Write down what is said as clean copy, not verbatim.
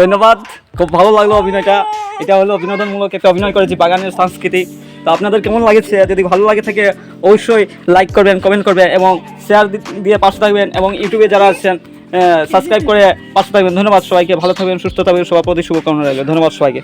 ধন্যবাদ, খুব ভালো লাগলো অভিনয়টা। এটা হলো বিনোদনমূলক একটা অভিনয় করেছি বাগানের সংস্কৃতি। তো আপনাদের কেমন লাগছে? যদি ভালো লাগে থাকে অবশ্যই লাইক করবেন, কমেন্ট করবেন এবং শেয়ার দিয়ে পাশে থাকবেন, এবং ইউটিউবে যারা আছেন সাবস্ক্রাইব করে পাশে থাকবেন। ধন্যবাদ সবাইকে, ভালো থাকবেন, সুস্থ থাকবেন, সবার প্রতি শুভকামনা রইল। ধন্যবাদ সবাইকে।